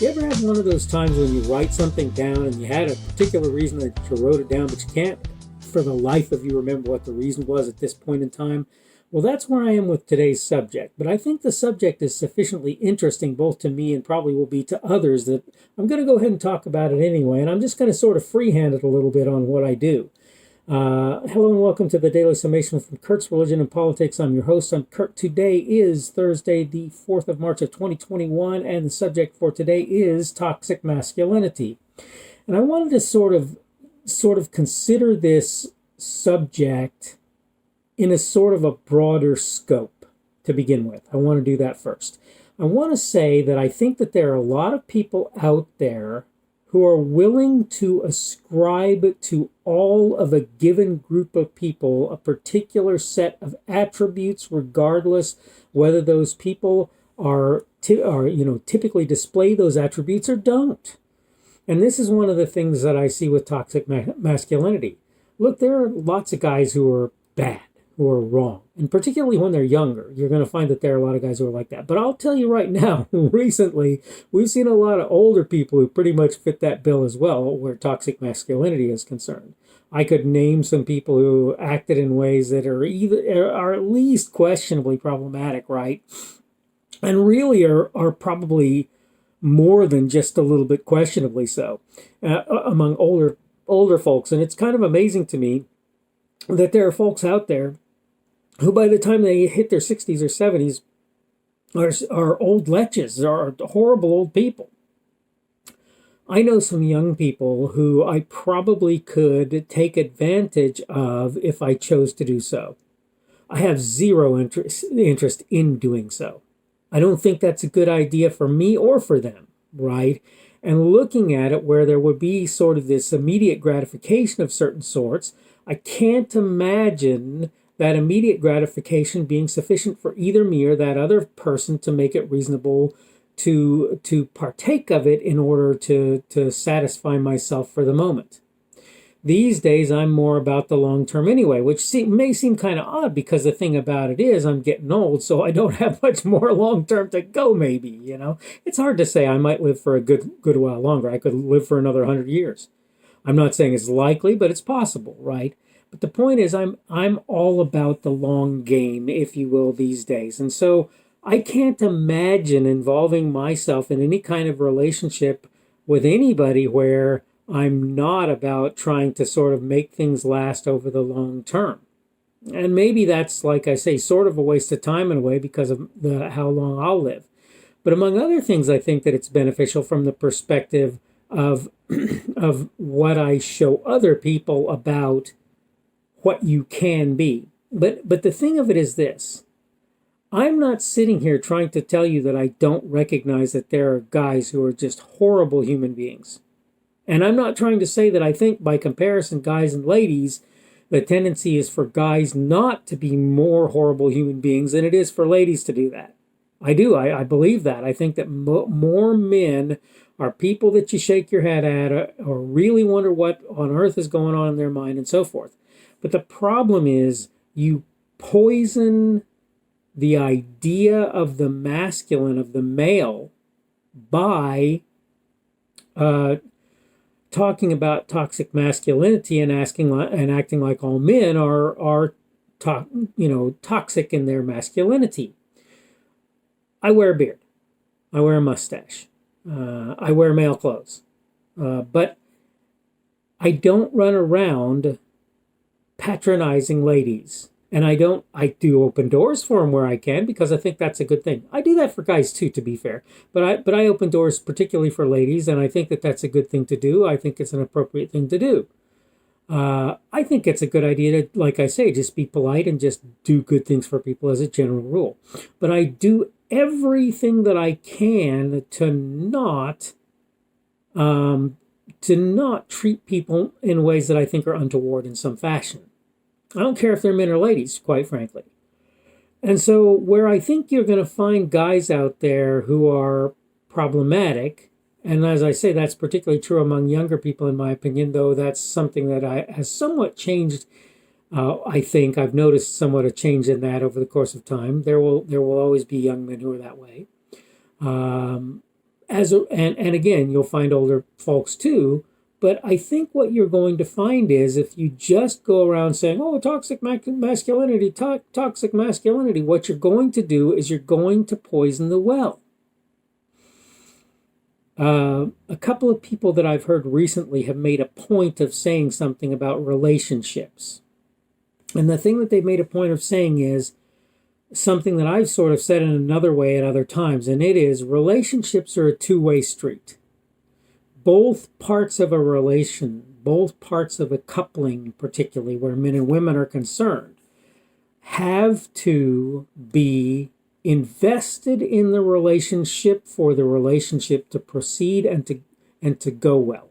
You ever had one of those times when you write something down and you had a particular reason that you wrote it down, but you can't for the life of you remember what the reason was at this point in time? Well, that's where I am with today's subject. But I think the subject is sufficiently interesting both to me and probably will be to others that I'm going to go ahead and talk about it anyway. And I'm just going to sort of freehand it a little bit on what I do. Hello and welcome to the Daily Summation from Kurt's Religion and Politics. I'm your host. I'm Kurt. Today is Thursday, the 4th of March of 2021, and the subject for today is toxic masculinity. And I wanted to sort of consider this subject in a sort of a broader scope to begin with. I want to do that first. I want to say that I think that there are a lot of people out there who are willing to ascribe to all of a given group of people a particular set of attributes, regardless whether those people are typically display those attributes or don't. And this is one of the things that I see with toxic masculinity. Look, there are lots of guys who are bad, who are wrong. And particularly when they're younger, you're going to find that there are a lot of guys who are like that. But I'll tell you right now, recently, we've seen a lot of older people who pretty much fit that bill as well, where toxic masculinity is concerned. I could name some people who acted in ways that are at least questionably problematic, right? And really are probably more than just a little bit questionably so among older folks. And it's kind of amazing to me that there are folks out there who by the time they hit their 60s or 70s are old lechers, are horrible old people. I know some young people who I probably could take advantage of if I chose to do so. I have zero interest in doing so. I don't think that's a good idea for me or for them, right? And looking at it where there would be sort of this immediate gratification of certain sorts, I can't imagine that immediate gratification being sufficient for either me or that other person to make it reasonable to partake of it in order to satisfy myself for the moment. These days, I'm more about the long term anyway, which may seem kind of odd because the thing about it is I'm getting old, so I don't have much more long term to go, maybe, you know. It's hard to say. I might live for a good while longer. I could live for another 100 years. I'm not saying it's likely, but it's possible, right? But the point is I'm all about the long game, if you will, these days. And so I can't imagine involving myself in any kind of relationship with anybody where I'm not about trying to sort of make things last over the long term. And maybe that's, like I say, sort of a waste of time in a way because of how long I'll live. But among other things, I think that it's beneficial from the perspective of of what I show other people about what you can be. But the thing of it is this. I'm not sitting here trying to tell you that I don't recognize that there are guys who are just horrible human beings. And I'm not trying to say that I think by comparison, guys and ladies, the tendency is for guys not to be more horrible human beings than it is for ladies to do that. I do. I believe that. I think that more men are people that you shake your head at or really wonder what on earth is going on in their mind and so forth. But the problem is you poison the idea of the masculine, of the male, by talking about toxic masculinity and acting like all men are toxic in their masculinity. I wear a beard. I wear a mustache. I wear male clothes. But I don't run around patronizing ladies. And I do open doors for them where I can because I think that's a good thing. I do that for guys too, to be fair. But I open doors particularly for ladies, and I think that that's a good thing to do. I think it's an appropriate thing to do. I think it's a good idea to, like I say, just be polite and just do good things for people as a general rule. But I do everything that I can to not treat people in ways that I think are untoward in some fashion. I don't care if they're men or ladies, quite frankly. And so where I think you're going to find guys out there who are problematic, and as I say, that's particularly true among younger people, in my opinion, though that's something that has somewhat changed. I think I've noticed somewhat a change in that over the course of time. There will always be young men who are that way. and again, you'll find older folks too. But I think what you're going to find is if you just go around saying, "Oh, masculinity, toxic masculinity," what you're going to do is you're going to poison the well. A couple of people that I've heard recently have made a point of saying something about relationships. And the thing that they've made a point of saying is something that I've sort of said in another way at other times, and it is relationships are a two-way street. Both parts of a relation, both parts of a coupling, particularly where men and women are concerned, have to be invested in the relationship for the relationship to proceed and to go well.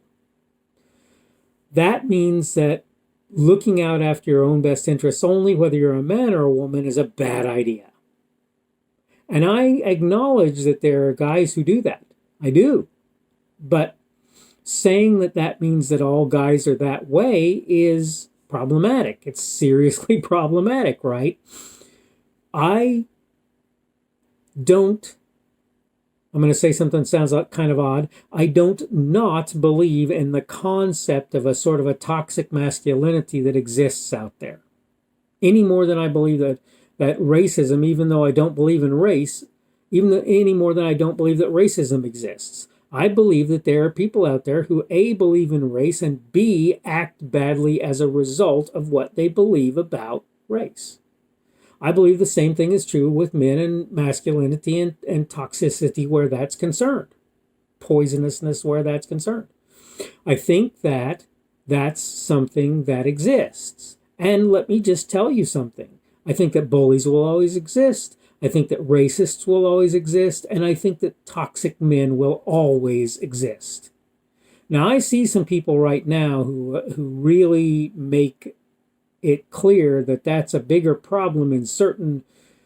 That means that looking out after your own best interests only, whether you're a man or a woman, is a bad idea. And I acknowledge that there are guys who do that. I do. But saying that that means that all guys are that way is problematic. It's seriously problematic, right? I'm going to say something that sounds kind of odd. I don't not believe in the concept of a sort of a toxic masculinity that exists out there. Any more than I believe that racism, even though I don't believe in race, any more than I don't believe that racism exists. I believe that there are people out there who A, believe in race, and B, act badly as a result of what they believe about race. I believe the same thing is true with men and masculinity and toxicity where that's concerned. Poisonousness where that's concerned. I think that that's something that exists. And let me just tell you something. I think that bullies will always exist. I think that racists will always exist. And I think that toxic men will always exist. Now, I see some people right now who really make it clear that that's a bigger problem in certain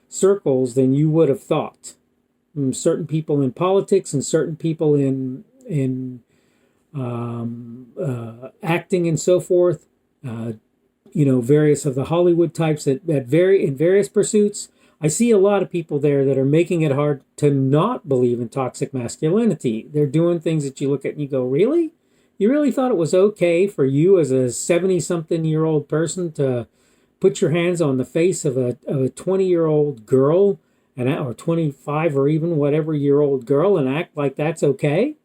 circles than you would have thought. Certain people in politics and certain people in acting and so forth. Various of the Hollywood types in various pursuits. I see a lot of people there that are making it hard to not believe in toxic masculinity. They're doing things that you look at and you go, really? You really thought it was okay for you as a 70-something-year-old person to put your hands on the face of a 20-year-old girl or 25 or even whatever-year-old girl and act like that's okay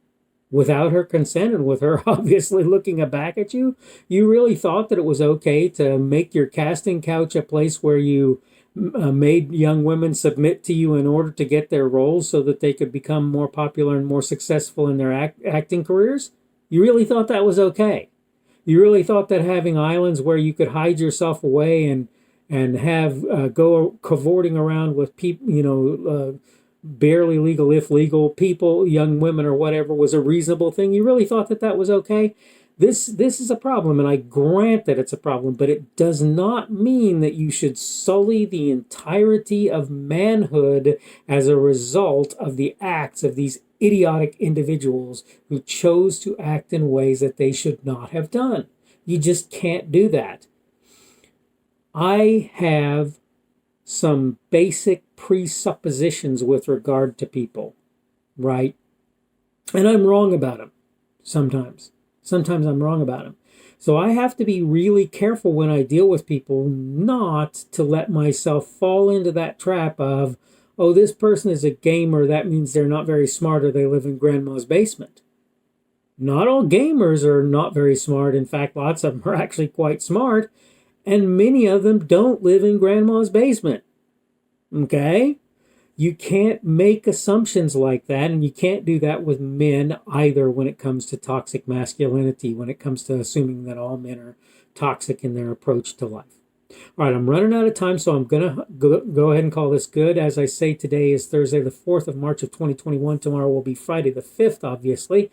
without her consent and with her obviously looking back at you? You really thought that it was okay to make your casting couch a place where you made young women submit to you in order to get their roles so that they could become more popular and more successful in their acting careers? You really thought that was okay? You really thought that having islands where you could hide yourself away and have go cavorting around with people, barely legal, if legal people, young women or whatever, was a reasonable thing? You really thought that that was okay? This is a problem, and I grant that it's a problem, but it does not mean that you should sully the entirety of manhood as a result of the acts of these idiotic individuals who chose to act in ways that they should not have done. You just can't do that. I have some basic presuppositions with regard to people, right? And I'm wrong about them sometimes. Sometimes I'm wrong about them. So I have to be really careful when I deal with people not to let myself fall into that trap of, oh, this person is a gamer, that means they're not very smart or they live in grandma's basement. Not all gamers are not very smart. In fact, lots of them are actually quite smart, and many of them don't live in grandma's basement. Okay? You can't make assumptions like that, and you can't do that with men either when it comes to toxic masculinity, when it comes to assuming that all men are toxic in their approach to life. All right, I'm running out of time, so I'm going to go ahead and call this good. As I say, today is Thursday, the 4th of March of 2021. Tomorrow will be Friday the 5th, obviously.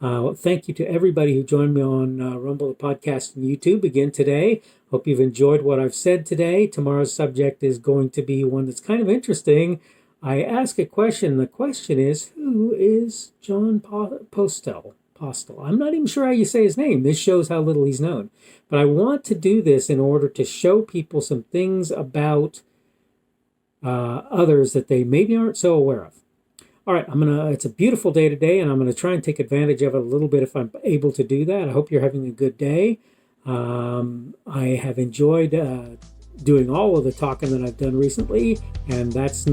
Thank you to everybody who joined me on Rumble, the podcast, and YouTube again today. Hope you've enjoyed what I've said today. Tomorrow's subject is going to be one that's kind of interesting. I ask a question. The question is, who is John Postel? I'm not even sure how you say his name. This shows how little he's known. But I want to do this in order to show people some things about others that they maybe aren't so aware of. All right, it's a beautiful day today, and I'm gonna try and take advantage of it a little bit if I'm able to do that. I hope you're having a good day. I have enjoyed doing all of the talking that I've done recently, and today is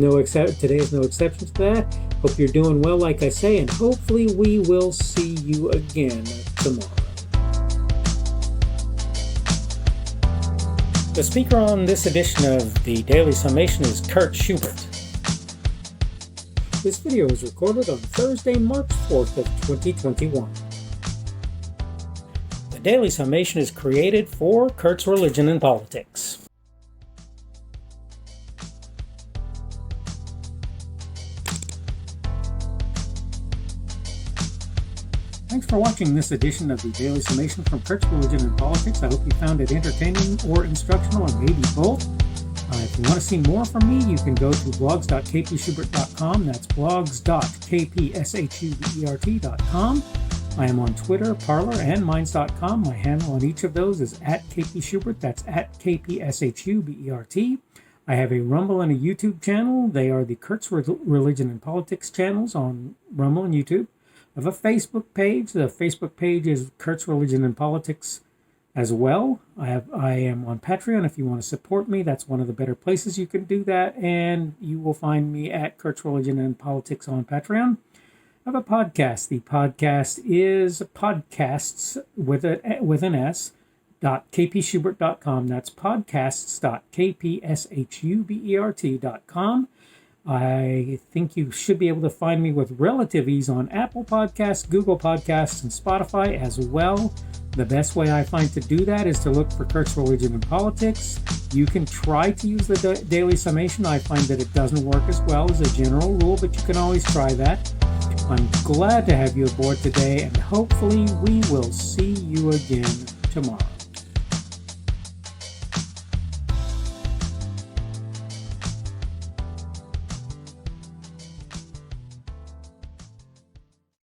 no exception to that. Hope you're doing well, like I say, and hopefully we will see you again tomorrow. The speaker on this edition of the Daily Summation is Kurt Schubert. This video was recorded on Thursday, March 4th of 2021. The Daily Summation is created for Kurt's Religion and Politics. Thanks for watching this edition of the Daily Summation from Kurt's Religion and Politics. I hope you found it entertaining or instructional, or maybe both. If you want to see more from me, you can go to blogs.kpschubert.com. That's blogs.kpschubert.com. I am on Twitter, Parler, and Minds.com. My handle on each of those is @kpschubert. That's @kpschubert. I have a Rumble and a YouTube channel. They are the Kurt's Religion and Politics channels on Rumble and YouTube. I have a Facebook page. The Facebook page is Kurt's Religion and Politics as well. I am on Patreon. If you want to support me, that's one of the better places you can do that. And you will find me at Kurt's Religion and Politics on Patreon. I have a podcast. The podcast is podcasts with an S, .kpschubert.com. That's podcasts.kpschubert.com. I think you should be able to find me with relative ease on Apple Podcasts, Google Podcasts, and Spotify as well. The best way I find to do that is to look for Kurt's Religion and Politics. You can try to use the Daily Summation. I find that it doesn't work as well as a general rule, but you can always try that. I'm glad to have you aboard today, and hopefully we will see you again tomorrow.